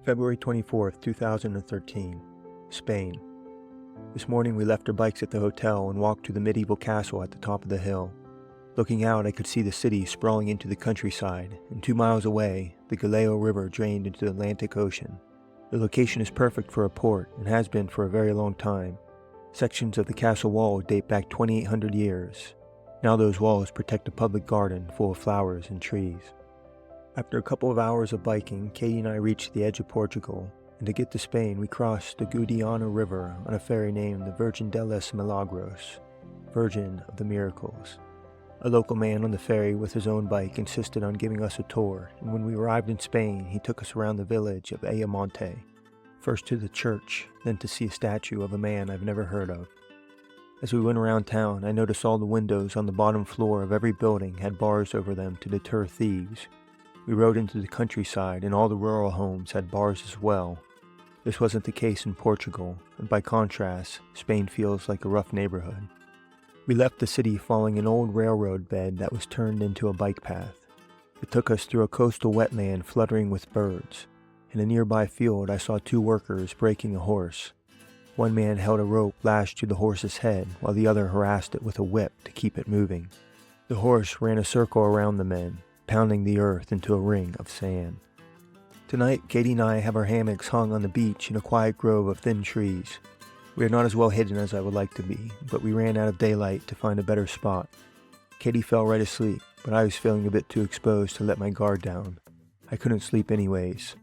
February 24th, 2013, Spain. This morning we left our bikes at the hotel and walked to the medieval castle at the top of the hill. Looking out, I could see the city sprawling into the countryside, and 2 miles away, the Gallego River drained into the Atlantic Ocean. The location is perfect for a port and has been for a very long time. Sections of the castle wall date back 2,800 years. Now those walls protect a public garden full of flowers and trees. After a couple of hours of biking, Katie and I reached the edge of Portugal, and to get to Spain we crossed the Guadiana River on a ferry named the Virgen de los Milagros, Virgin of the Miracles. A local man on the ferry with his own bike insisted on giving us a tour, and when we arrived in Spain he took us around the village of Ayamonte, first to the church, then to see a statue of a man I've never heard of. As we went around town, I noticed all the windows on the bottom floor of every building had bars over them to deter thieves. We rode into the countryside, and all the rural homes had bars as well. This wasn't the case in Portugal, and by contrast, Spain feels like a rough neighborhood. We left the city following an old railroad bed that was turned into a bike path. It took us through a coastal wetland fluttering with birds. In a nearby field, I saw 2 workers breaking a horse. One man held a rope lashed to the horse's head, while the other harassed it with a whip to keep it moving. The horse ran a circle around the men, pounding the earth into a ring of sand. Tonight, Katie and I have our hammocks hung on the beach in a quiet grove of thin trees. We are not as well hidden as I would like to be, but we ran out of daylight to find a better spot. Katie fell right asleep, but I was feeling a bit too exposed to let my guard down. I couldn't sleep anyways.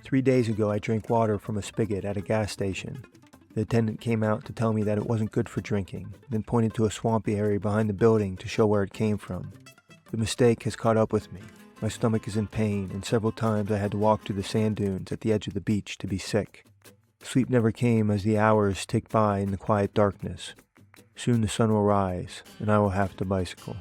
3 days ago, I drank water from a spigot at a gas station. The attendant came out to tell me that it wasn't good for drinking, then pointed to a swampy area behind the building to show where it came from. The mistake has caught up with me. My stomach is in pain, and several times I had to walk to the sand dunes at the edge of the beach to be sick. Sleep never came as the hours ticked by in the quiet darkness. Soon the sun will rise, and I will have to bicycle.